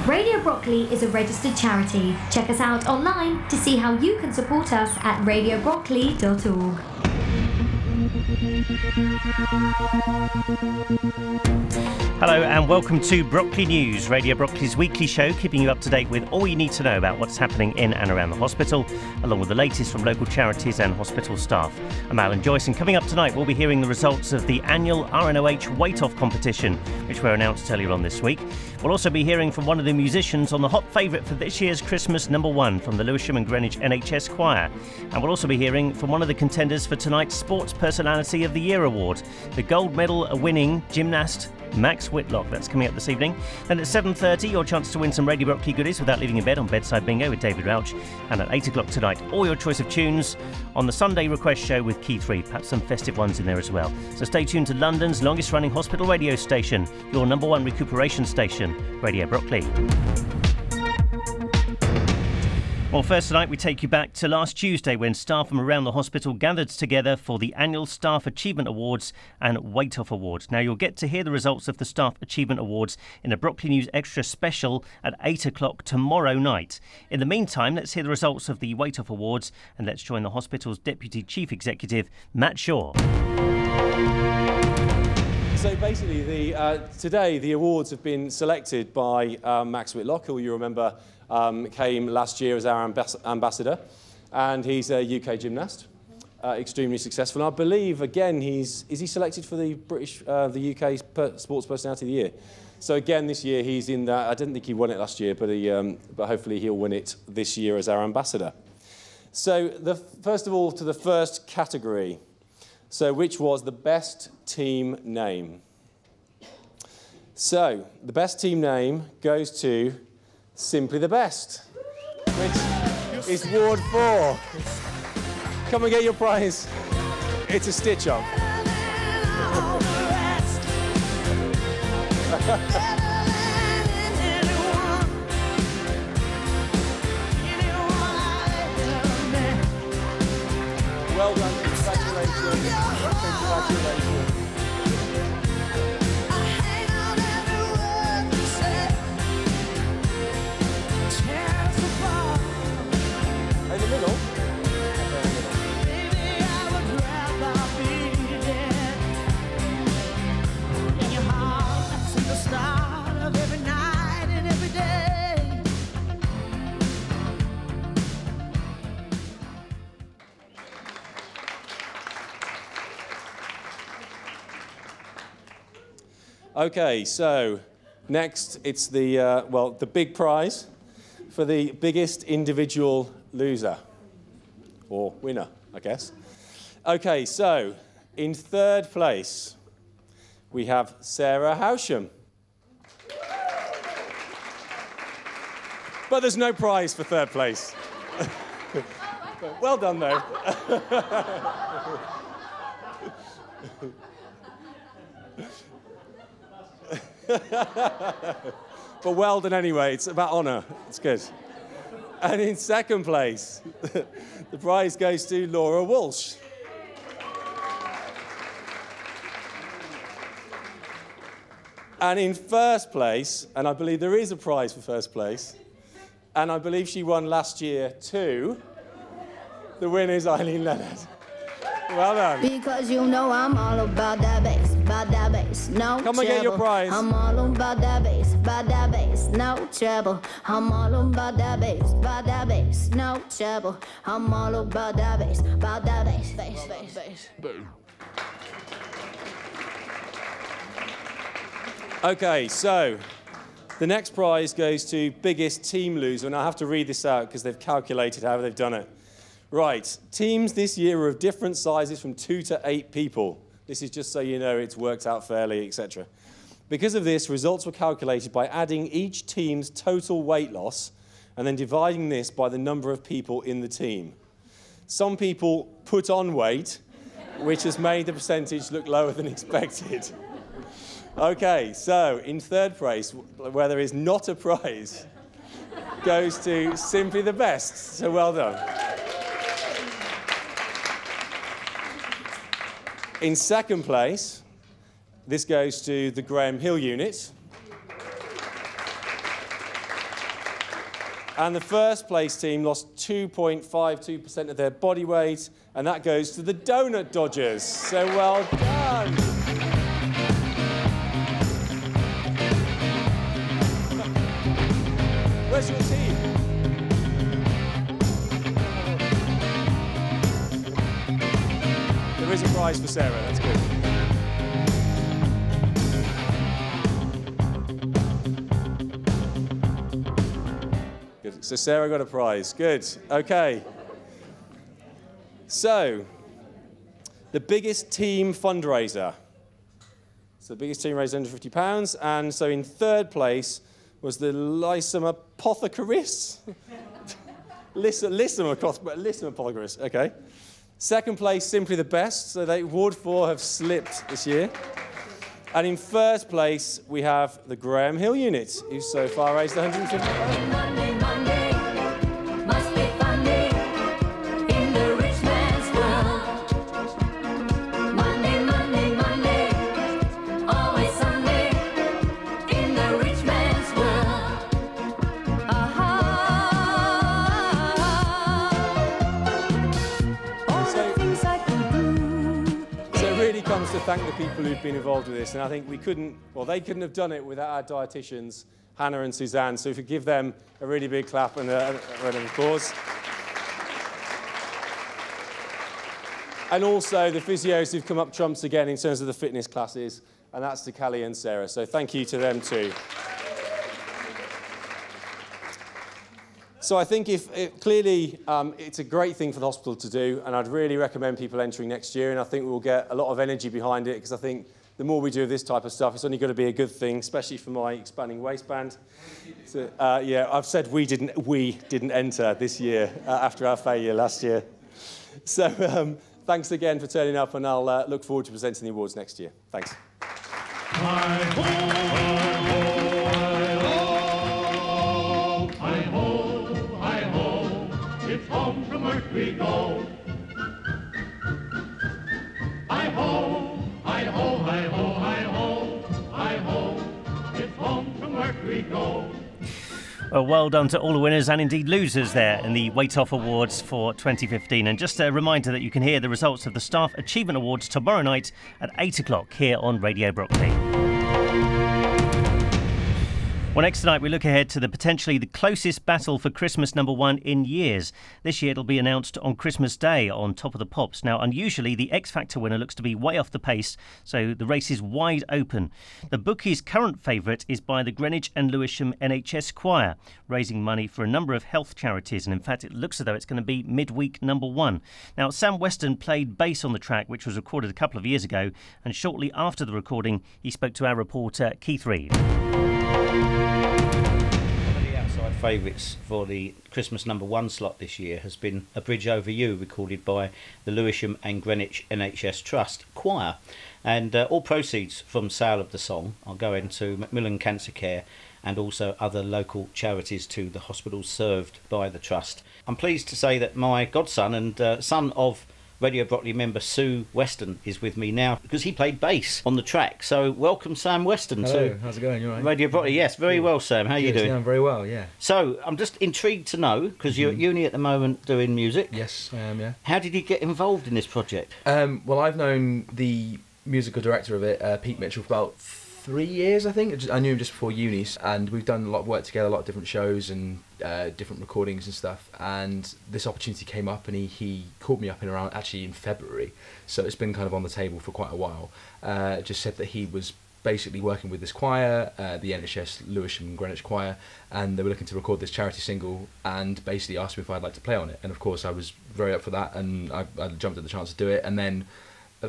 Radio Brockley is a registered charity. Check us out online to see how you can support us at radiobrockley.org. Hello and welcome to Brockley News, Radio Brockley's weekly show, keeping you up to date with all you need to know about what's happening in and around the hospital, along with the latest from local charities and hospital staff. I'm Alan Joyce, and coming up tonight we'll be hearing the results of the annual RNOH weight-off competition, which were announced earlier on this week. We'll also be hearing from one of the musicians on the hot favourite for this year's Christmas #1 from the Lewisham and Greenwich NHS Choir. And we'll also be hearing from one of the contenders for tonight's Sports Personality of the Year award, the gold medal winning gymnast Max Whitlock. That's coming up this evening. Then at 7:30, your chance to win some Radio Brockley goodies without leaving your bed on Bedside Bingo with David Rauch. And at 8 o'clock tonight, all your choice of tunes on the Sunday Request Show with Key 3. Perhaps some festive ones in there as well. So stay tuned to London's longest running hospital radio station, your #1 recuperation station, Radio Brockley. Well, first tonight we take you back to last Tuesday when staff from around the hospital gathered together for the annual Staff Achievement Awards and Weight Off Awards. Now, you'll get to hear the results of the Staff Achievement Awards in a Brockley News Extra special at 8 o'clock tomorrow night. In the meantime, let's hear the results of the Weight Off Awards, and let's join the hospital's Deputy Chief Executive, Matt Shaw. So basically, today the awards have been selected by Max Whitlock, who you remember came last year as our ambassador, and he's a UK gymnast, extremely successful. And I believe, again, is he selected for the UK Sports Personality of the Year? So again, this year he's in that. I didn't think he won it last year, but hopefully he'll win it this year as our ambassador. So first of all, to the first category. So which was the best team name? So the best team name goes to Simply the Best, which is Ward 4. Come and get your prize. It's a stitch-up. Well done. Congratulations. Congratulations. In the middle? Baby, I would rather be dead in your heart from the start of every night and every day. Okay, so next it's the big prize for the biggest individual loser, or winner, I guess. Okay, so in third place, we have Sarah Howsham. But there's no prize for third place. Well done, though. But well done anyway. It's about honour. It's good. And in second place, the prize goes to Laura Walsh. And in first place, and I believe there is a prize for first place, and I believe she won last year too, the winner is Eileen Leonard. Well done. Because you know I'm all about that bass, no Come and get your prize. I'm all about that bass, no trouble. I'm all about that bass, no trouble. I'm all about that bass, bass. Okay, so the next prize goes to biggest team loser, and I have to read this out because they've calculated how they've done it. Right, teams this year are of different sizes from 2 to 8 people. This is just so you know it's worked out fairly, etc. Because of this, results were calculated by adding each team's total weight loss and then dividing this by the number of people in the team. Some people put on weight, which has made the percentage look lower than expected. Okay, so in third place, where there is not a prize, goes to Simply the Best. So well done. In second place, this goes to the Graham Hill unit. And the first place team lost 2.52% of their body weight, and that goes to the Donut Dodgers. So well done. Where's your team? There is a prize for Sarah, that's good. Good. So Sarah got a prize. Good. Okay. So, the biggest team fundraiser. So the biggest team raised £150, and so in third place was the Lewisham Apothecaries. Lewisham Apothecaries, okay. Second place, Simply the Best, so they, Ward 4 have slipped this year. And in first place, we have the Graham Hill unit, who so far raised £150. Monday, Monday, must be funny in the rich man's world. Monday, Monday, Monday, always Sunday in the rich man's world. All the things I could do. So it really comes to thank the people who've been involved with this, and I think they couldn't have done it without our dietitians, Hannah and Suzanne, so if we give them a really big clap and a round of applause. And also the physios who've come up trumps again in terms of the fitness classes, and that's to Callie and Sarah, so thank you to them too. So I think clearly it's a great thing for the hospital to do, and I'd really recommend people entering next year, and I think we'll get a lot of energy behind it, because I think the more we do this type of stuff, it's only going to be a good thing, especially for my expanding waistband. So, yeah, I've said we didn't enter this year after our failure last year. So thanks again for turning up, and I'll look forward to presenting the awards next year. Thanks. Hi-ho, hi-ho, hi-ho, it's home from work we go. Hi-ho, hi-ho, hi-ho, hi-ho, hi-ho, it's home from work we go. Well done to all the winners and indeed losers there in the Weight Off Awards for 2015. And just a reminder that you can hear the results of the Staff Achievement Awards tomorrow night at 8 o'clock here on Radio Brockley. Well, next tonight we look ahead to potentially the closest battle for Christmas #1 in years. This year it'll be announced on Christmas Day on Top of the Pops. Now, unusually, the X Factor winner looks to be way off the pace, so the race is wide open. The bookies' current favourite is by the Greenwich and Lewisham NHS Choir, raising money for a number of health charities, and in fact it looks as though it's going to be midweek #1. Now, Sam Weston played bass on the track, which was recorded a couple of years ago, and shortly after the recording he spoke to our reporter Keith Reid. Favourites for the Christmas #1 slot this year has been A Bridge Over You, recorded by the Lewisham and Greenwich NHS Trust Choir, and all proceeds from sale of the song are going to Macmillan Cancer Care and also other local charities to the hospitals served by the Trust. I'm pleased to say that my godson and son of Radio Brockley member Sam Weston is with me now, because he played bass on the track. So welcome, Sam Weston. Hello, to how's it going? You all right? Radio Brockley. Yes, very well, Sam. How are you doing? Yeah, I'm very well, yeah. So I'm just intrigued to know, because you're at uni at the moment doing music. Yes, I am, yeah. How did you get involved in this project? Well, I've known the musical director of it, Pete Mitchell, for about 3 years, I think. I knew him just before uni, and we've done a lot of work together, a lot of different shows and different recordings and stuff, and this opportunity came up, and he called me up in February, so it's been kind of on the table for quite a while. Just said that he was basically working with this choir, the NHS Lewisham and Greenwich Choir, and they were looking to record this charity single, and basically asked me if I'd like to play on it, and of course I was very up for that, and I jumped at the chance to do it. And then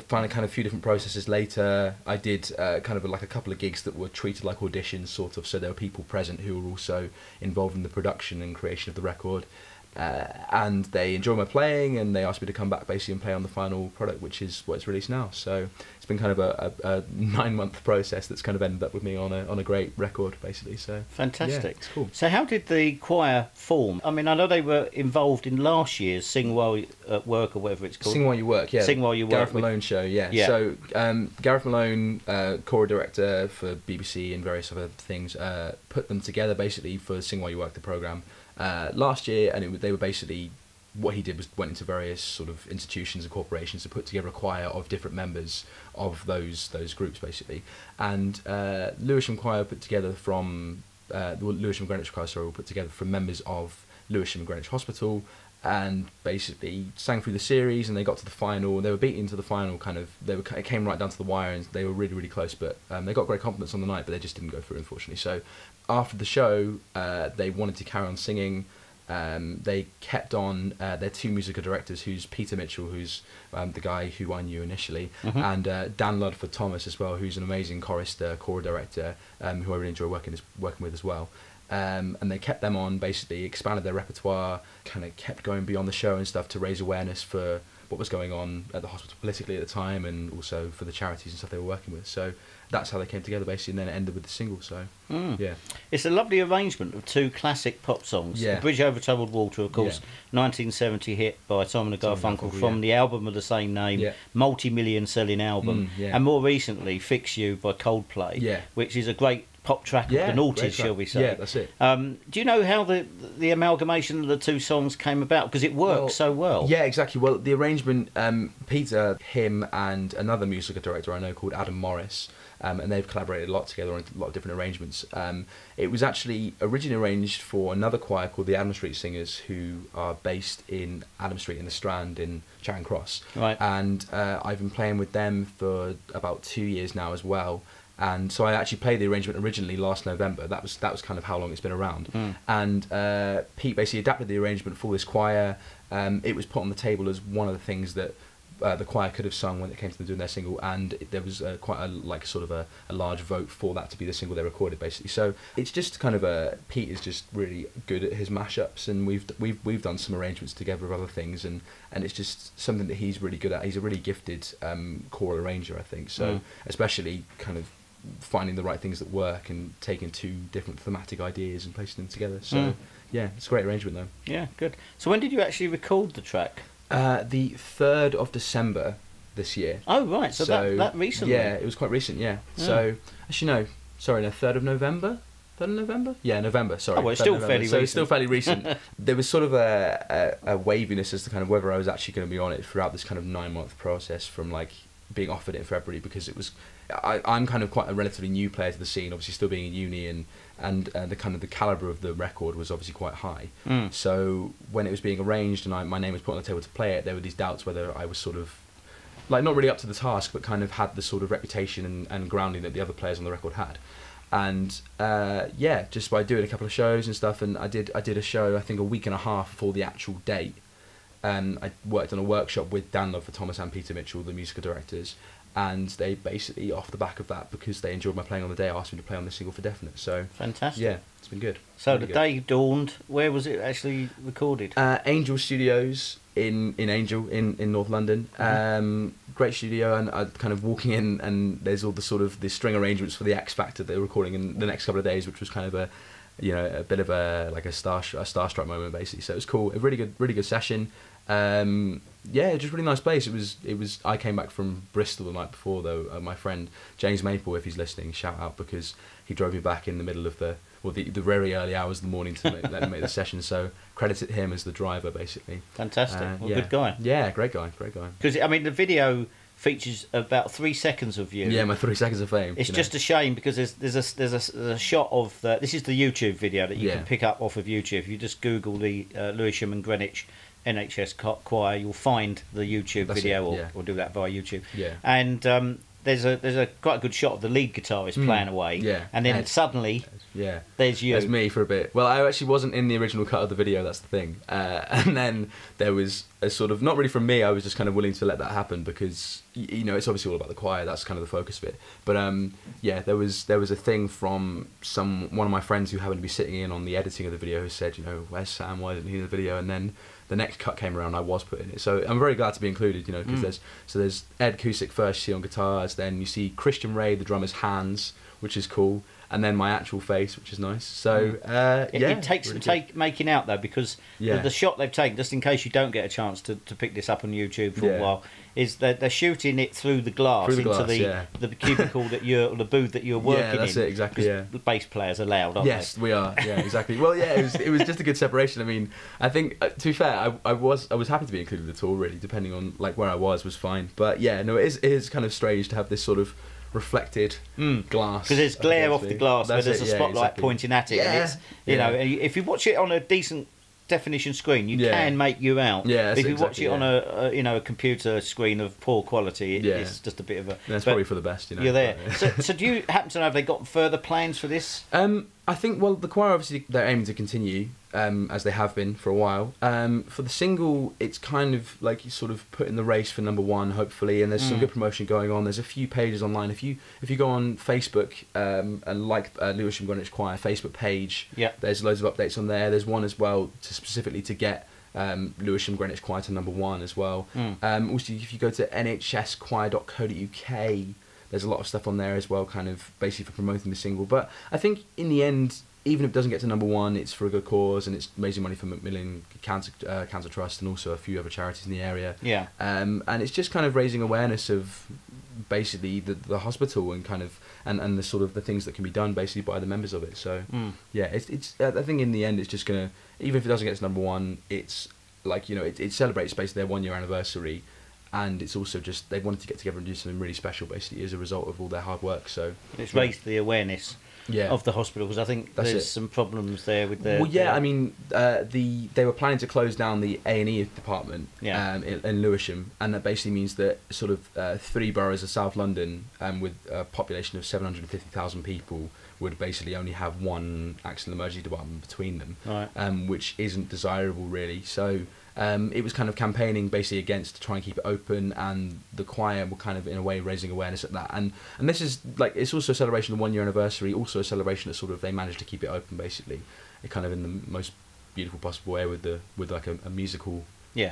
finally, kind of a few different processes later, I did kind of like a couple of gigs that were treated like auditions, sort of, so there were people present who were also involved in the production and creation of the record, and they enjoyed my playing, and they asked me to come back basically and play on the final product, which is what it's released now. So it's been kind of a 9-month process that's kind of ended up with me on a great record, basically. So fantastic. Yeah, it's cool. So how did the choir form? I mean, I know they were involved in last year's Sing While You Work, or whatever it's called. Sing While You Work, yeah. Sing While You Work. Gareth Malone show, yeah. So Gareth Malone, choral director for BBC and various other things, put them together basically for Sing While You Work, the programme, last year, and they were basically, what he did was went into various sort of institutions and corporations to put together a choir of different members of those groups, basically. And Lewisham Choir put together from the Lewisham Greenwich Choir, sorry, were put together from members of Lewisham and Greenwich Hospital, and basically sang through the series, and they got to the final. They were beaten to the final, it came right down to the wire, and they were really, really close. But they got great compliments on the night, but they just didn't go through, unfortunately. So after the show, they wanted to carry on singing. They kept on their 2 musical directors, who's Peter Mitchell, who's the guy who I knew initially, and Dan Ludford Thomas as well, who's an amazing chorister, choral director, who I really enjoy working with as well. And they kept them on, basically expanded their repertoire, kind of kept going beyond the show and stuff to raise awareness for what was going on at the hospital politically at the time, and also for the charities and stuff they were working with. So that's how they came together, basically, and then it ended with the single. So yeah, it's a lovely arrangement of 2 classic pop songs. Yeah. A Bridge Over Troubled Water, of course, 1970 hit by Simon and Garfunkel from the album of the same name, multi-million selling album, and more recently Fix You by Coldplay, which is a great pop track of the noughties, shall we say. Yeah, that's it. Do you know how the amalgamation of the 2 songs came about? Because it works so well. Yeah, exactly. Well, the arrangement, Peter, him, and another musical director I know called Adam Morris, and they've collaborated a lot together on a lot of different arrangements. It was actually originally arranged for another choir called the Adam Street Singers, who are based in Adam Street in the Strand in Charing Cross. Right. And I've been playing with them for about 2 years now as well. And so I actually played the arrangement originally last November. That was kind of how long it's been around. And Pete basically adapted the arrangement for this choir. It was put on the table as one of the things that the choir could have sung when it came to them doing their single, and there was quite a large vote for that to be the single they recorded, basically. So it's just kind of Pete is just really good at his mashups, and we've done some arrangements together of other things, and it's just something that he's really good at. He's a really gifted choral arranger, I think. So especially kind of finding the right things that work and taking 2 different thematic ideas and placing them together. So yeah, it's a great arrangement though. Yeah, good. So when did you actually record the track? The 3rd of December this year. Oh right, so that recently. Yeah, it was quite recent. Yeah. So actually no, sorry, no, 3rd of November. 3rd of November? Yeah, November. Sorry. Oh, well, it's still fairly recent. So it's still fairly recent. There was sort of a waviness as to kind of whether I was actually going to be on it throughout this kind of 9-month process, from like being offered it in February, because it was. I'm kind of quite a relatively new player to the scene, obviously still being in uni, and the kind of the calibre of the record was obviously quite high. So when it was being arranged and my name was put on the table to play it, there were these doubts whether I was sort of, like, not really up to the task, but kind of had the sort of reputation and grounding that the other players on the record had. And yeah, just by doing a couple of shows and stuff, and I did a show, I think a week and a half before the actual date. I worked on a workshop with Dan Ludford Thomas and Peter Mitchell, the musical directors, and they basically, off the back of that, because they enjoyed my playing on the day, asked me to play on this single for definite. So fantastic. Yeah, it's been good. So really the day dawned. Where was it actually recorded? Angel Studios in Angel in North London. Great studio, and I kind of walking in, and there's all the sort of the string arrangements for the X Factor they were recording in the next couple of days, which was kind of a bit of a starstruck moment, basically. So it was cool. A really good session. Yeah, just really nice place. It was. I came back from Bristol the night before, though. My friend James Maple, if he's listening, shout out, because he drove me back in the middle of the very early hours of the morning to let him make the session. So credited him as the driver, basically. Fantastic. Well, good guy. Yeah, great guy. Because I mean, the video features about 3 seconds of you. Yeah, my 3 seconds of fame. It's just a shame, because there's a shot of this is the YouTube video that you can pick up off of YouTube. If you just Google the Lewisham and Greenwich NHS choir, you'll find the YouTube video, or do that via YouTube. Yeah. And there's a quite a good shot of the lead guitarist playing away. Yeah. And then suddenly, there's you. There's me for a bit. Well, I actually wasn't in the original cut of the video. That's the thing. And then there was a sort of, not really from me. I was just kind of willing to let that happen, because it's obviously all about the choir. That's kind of the focus of it. But yeah, there was a thing from one of my friends who happened to be sitting in on the editing of the video, who said, where's Sam? Why isn't he in the video? And then the next cut came around, I was put in it. So I'm very glad to be included, you know, because there's Ed Cusick first, you see on guitars, then you see Christian Ray, the drummer's hands, which is cool, and then my actual face, which is nice. So it takes really making out though, because the shot they've taken, just in case you don't get a chance to pick this up on YouTube for a while, is that they're shooting it through the glass into the cubicle that you're, or the booth that you're working in. Yeah, that's it, exactly. The bass players are loud, aren't they? Yes, we are. Yeah, exactly. Well, yeah, it was just a good separation. I mean, I think to be fair, I was happy to be included in the tour. Really, depending on like where I was fine. But yeah, no, it is kind of strange to have this sort of reflected glass, because there's glare off the glass where there's a spotlight pointing at it, and it's, you know, if you watch it on a decent definition screen, you can make you out. Yeah, if you watch it on a computer screen of poor quality, it's just a bit of a. That's probably for the best, you know. You're there. So do you happen to know, have they got further plans for this? I think, well, the choir obviously they're aiming to continue as they have been for a while. For the single, it's kind of like you sort of put in the race for number one, hopefully, and there's some good promotion going on. There's a few pages online. If you go on Facebook and like Lewisham Greenwich Choir Facebook page, there's loads of updates on there. There's one as well specifically to get Lewisham Greenwich Choir to number one as well. Also, if you go to nhschoir.co.uk, there's a lot of stuff on there as well, kind of basically for promoting the single. But I think in the end, even if it doesn't get to number one, it's for a good cause, and it's raising money for Macmillan Cancer Trust and also a few other charities in the area. Yeah. And it's just kind of raising awareness of basically the hospital and kind of and the sort of the things that can be done basically by the members of it. So yeah, it's I think in the end it's just gonna, even if it doesn't get to number one, it's like, you know, it celebrates basically their 1 year anniversary. And it's also just they wanted to get together and do something really special, basically, as a result of all their hard work. So it's raised the awareness of the hospital, because I think there's some problems there with the. Well, yeah, I mean, they were planning to close down the A&E department in Lewisham, and that basically means that sort of 3 boroughs of South London, with a population of 750,000 people, would basically only have one accident emergency department between them, which isn't desirable really. So. It was kind of campaigning basically against to try and keep it open, and the choir were kind of in a way raising awareness at that. And this is like, it's also a celebration of the 1 year anniversary, also a celebration that sort of they managed to keep it open basically, it kind of in the most beautiful possible way with like a musical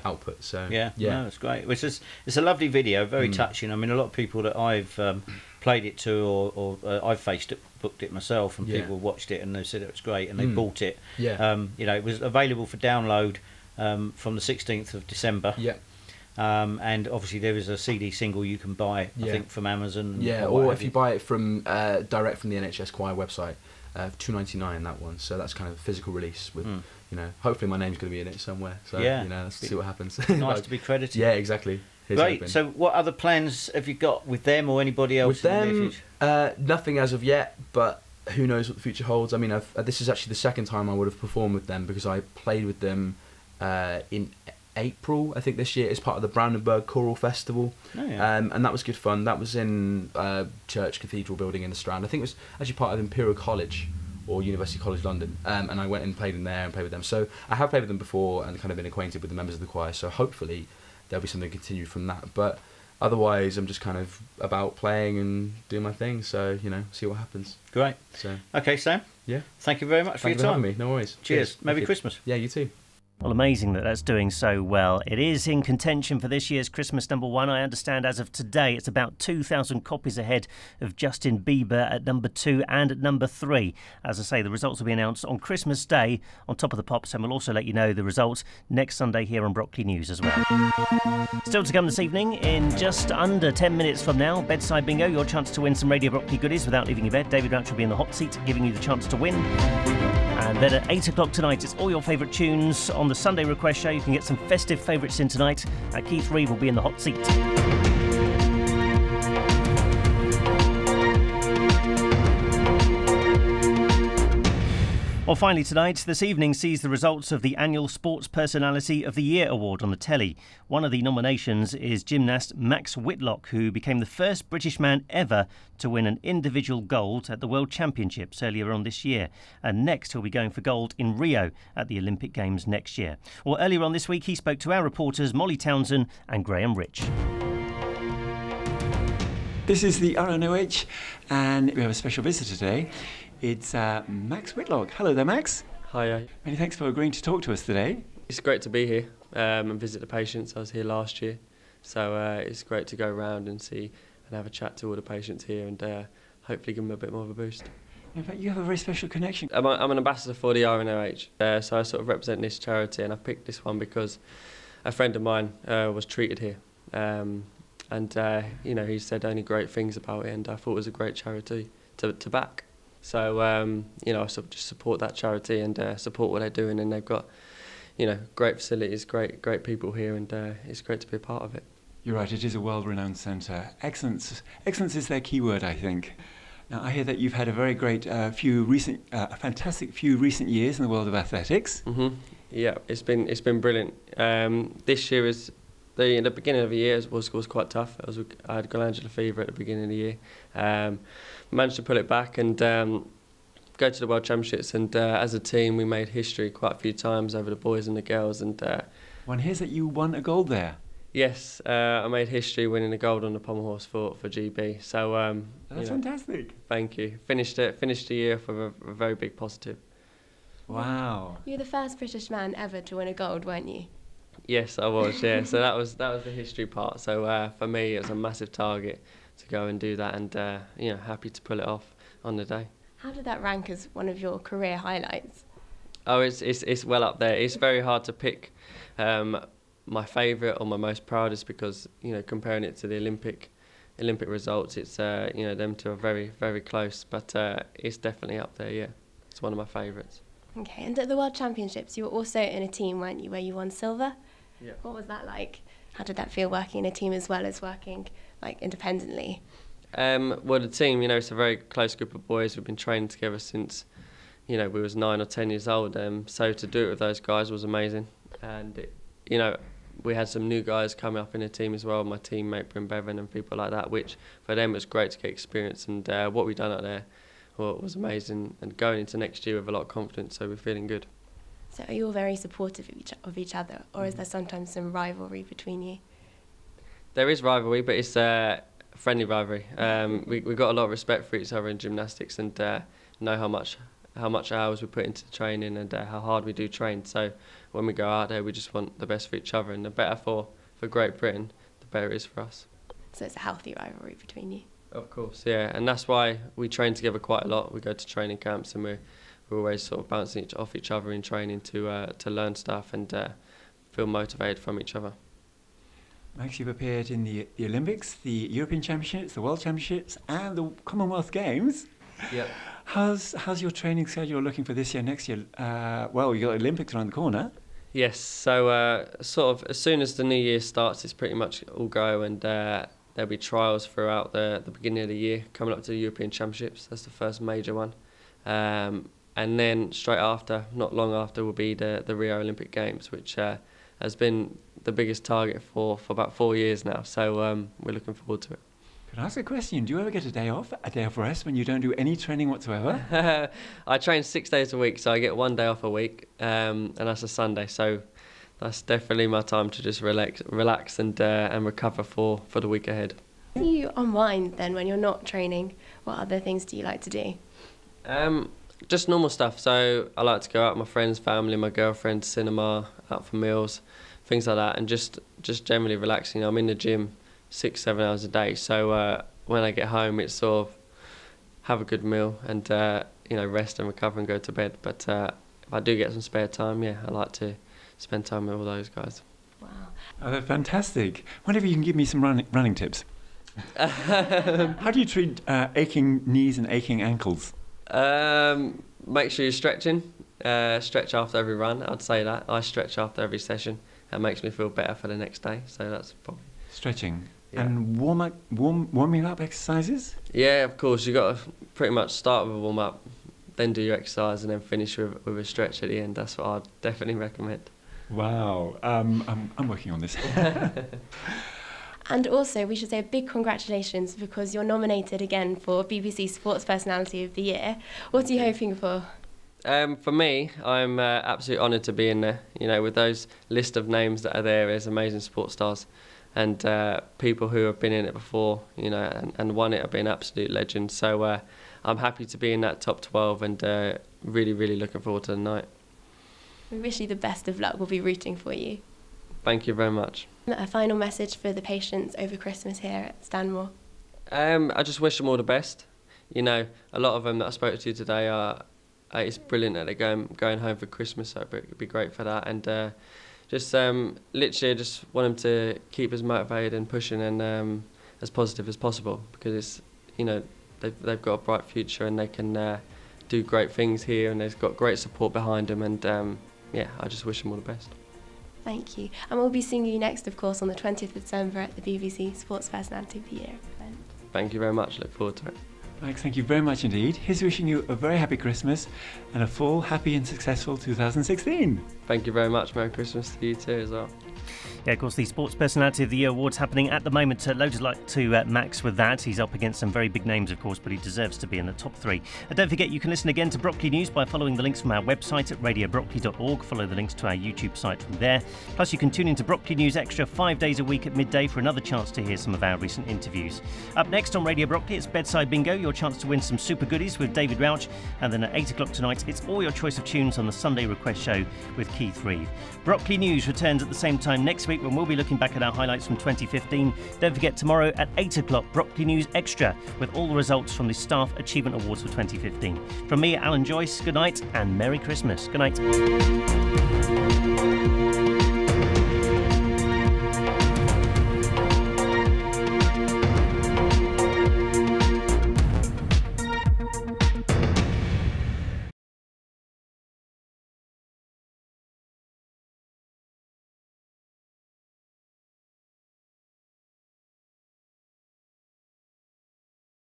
output. So no, it's great. It's a lovely video, very touching. I mean, a lot of people that I've played it to, or I've booked it myself, and people watched it and they said it was great, and they bought it. You know, it was available for download from the 16th of December. And obviously there is a CD single you can buy, I think, from Amazon. Or if you buy it from direct from the NHS Choir website, $2.99 that one. So that's kind of a physical release with, you know, hopefully my name's going to be in it somewhere. So you know, let's see what happens. Nice to be credited. Yeah, exactly. Great. So what other plans have you got with them or anybody else? With them, nothing as of yet, but who knows what the future holds. I mean, this is actually the second time I would have performed with them, because I played with them in April, I think, this year, as part of the Brandenburg Choral Festival. And that was good fun. That was in Church Cathedral building in the Strand. I think it was actually part of Imperial College or University College London, and I went and played in there and played with them. So I have played with them before and kind of been acquainted with the members of the choir, so hopefully there'll be something continued from that. But otherwise I'm just kind of about playing and doing my thing, so, you know, see what happens. Great. So okay, Sam, thank you very much for your time. Having me. No worries. Cheers. Merry Christmas. Yeah, you too. Well, amazing that that's doing so well. It is in contention for this year's Christmas number one. I understand as of today it's about 2,000 copies ahead of Justin Bieber at number 2 and at number 3. As I say, the results will be announced on Christmas Day on Top of the Pops, and we'll also let you know the results next Sunday here on Brockley News as well. Still to come this evening, in just under 10 minutes from now, Bedside Bingo, your chance to win some Radio Brockley goodies without leaving your bed. David Ratch will be in the hot seat, giving you the chance to win. And then at 8 o'clock tonight, it's all your favourite tunes on the Sunday Request Show. You can get some festive favourites in tonight. Keith Reeve will be in the hot seat. Well, finally tonight, this evening sees the results of the annual Sports Personality of the Year award on the telly. One of the nominations is gymnast Max Whitlock, who became the first British man ever to win an individual gold at the World Championships earlier on this year. And next he'll be going for gold in Rio at the Olympic Games next year. Well, earlier on this week he spoke to our reporters Molly Townsend and Graham Rich. This is the RNOH, and we have a special visitor today. It's Max Whitlock. Hello there, Max. Hi. Many thanks for agreeing to talk to us today. It's great to be here. and visit the patients. I was here last year, so it's great to go around and see and have a chat to all the patients here and hopefully give them a bit more of a boost. In fact, you have a very special connection. I'm an ambassador for the RNOH, so I sort of represent this charity, and I picked this one because a friend of mine was treated here, and you know, he said only great things about it, and I thought it was a great charity to back. So you know, I sort of just support that charity and support what they're doing, and they've got, you know, great facilities, great people here, and it's great to be a part of it. You're right, it is a world-renowned centre. Excellence is their key word, I think. Now, I hear that you've had a very great fantastic few recent years in the world of athletics. Yeah, it's been brilliant. This year is the beginning of the year was quite tough. I had glandular fever at the beginning of the year. Managed to pull it back and go to the World Championships. And as a team, we made history quite a few times over the boys and the girls. And one hears that you won a gold there. Yes, I made history winning the gold on the pommel horse for GB. So that's fantastic. Thank you. Finished the year with a very big positive. Wow. You were the first British man ever to win a gold, weren't you? Yes, I was. Yeah. So that was the history part. So for me, it was a massive target to go and do that, and you know, happy to pull it off on the day. How did that rank as one of your career highlights? Oh, it's well up there. It's very hard to pick my favourite or my most proudest, because, you know, comparing it to the Olympic results, it's you know, them two are very, very close, but it's definitely up there. Yeah, it's one of my favourites. Okay, and at the World Championships, you were also in a team, weren't you, where you won silver? Yeah. What was that like? How did that feel, working in a team as well as working like independently? Well, the team, you know, it's a very close group of boys. We've been training together since, you know, we was 9 or 10 years old. So to do it with those guys was amazing, and you know, we had some new guys coming up in the team as well, my teammate Bryn Bevan and people like that, which for them was great to get experience, and what we've done out there was amazing, and going into next year with a lot of confidence, so we're feeling good. So are you all very supportive of each other, or is there sometimes some rivalry between you? There is rivalry, but it's friendly rivalry. We've got a lot of respect for each other in gymnastics, and know how much hours we put into the training, and how hard we do train. So when we go out there, we just want the best for each other, and the better for Great Britain, the better it is for us. So it's a healthy rivalry between you? Of course, yeah, and that's why we train together quite a lot. We go to training camps, and we're always sort of bouncing off each other in training to learn stuff and feel motivated from each other. Max, you've appeared in the Olympics, the European Championships, the World Championships, and the Commonwealth Games. Yep. How's your training schedule looking for this year, next year? Well, you've got Olympics around the corner. Yes, so sort of as soon as the new year starts, it's pretty much all go, and there'll be trials throughout the beginning of the year, coming up to the European Championships. That's the first major one. And then straight after, not long after, will be the Rio Olympic Games, which has been the biggest target for about 4 years now. So we're looking forward to it. Can I ask a question? Do you ever get a day off rest when you don't do any training whatsoever? I train 6 days a week, so I get 1 day off a week, and that's a Sunday. So that's definitely my time to just relax and recover for the week ahead. Do you unwind then when you're not training? What other things do you like to do? Just normal stuff. So I like to go out with my friends, family, my girlfriend, cinema, out for meals, things like that, and just generally relaxing. I'm in the gym 6-7 hours a day, so when I get home, it's sort of have a good meal and you know, rest and recover and go to bed. But if I do get some spare time, yeah, I like to spend time with all those guys. Wow. Oh, that's fantastic. Wonder if you can give me some running tips. How do you treat aching knees and aching ankles? Make sure you're stretching. Stretch after every run. I'd say that. I stretch after every session. That makes me feel better for the next day. So that's probably stretching. Yeah. And warming up exercises? Yeah, of course. You got to pretty much start with a warm up, then do your exercise, and then finish with a stretch at the end. That's what I'd definitely recommend. Wow. I'm working on this. And also, we should say a big congratulations, because you're nominated again for BBC Sports Personality of the Year. What are you hoping for? For me, I'm absolutely honoured to be in there. You know, with those list of names that are there as amazing sports stars, and people who have been in it before, you know, and won it have been absolute legends. So I'm happy to be in that top 12, and really, really looking forward to the night. We wish you the best of luck. We'll be rooting for you. Thank you very much. A final message for the patients over Christmas here at Stanmore. I just wish them all the best. You know, a lot of them that I spoke to today are, it's brilliant that they're going home for Christmas, so it'd be great for that. And just literally just want them to keep as motivated and pushing and as positive as possible, because it's, you know, they've got a bright future and they can do great things here, and they've got great support behind them. And yeah, I just wish them all the best. Thank you. And we'll be seeing you next, of course, on the 20th of December at the BBC Sports Personality of the Year event. Thank you very much. Look forward to it. Max, thank you very much indeed. Here's wishing you a very happy Christmas and a full, happy and successful 2016. Thank you very much. Merry Christmas to you too as well. Yeah, of course, the Sports Personality of the Year Awards happening at the moment. Loads of luck to Max with that. He's up against some very big names, of course, but he deserves to be in the top 3. And don't forget, you can listen again to Brockley News by following the links from our website at radiobrockley.org. Follow the links to our YouTube site from there. Plus, you can tune into Brockley News Extra 5 days a week at midday for another chance to hear some of our recent interviews. Up next on Radio Brockley, it's Bedside Bingo, your chance to win some super goodies with David Rauch. And then at 8 o'clock tonight, it's all your choice of tunes on the Sunday Request Show with Keith Reeve. Brockley News returns at the same time next week when we'll be looking back at our highlights from 2015. Don't forget, tomorrow at 8 o'clock, Brockley News Extra with all the results from the Staff Achievement Awards for 2015. From me, Alan Joyce, good night and Merry Christmas. Good night.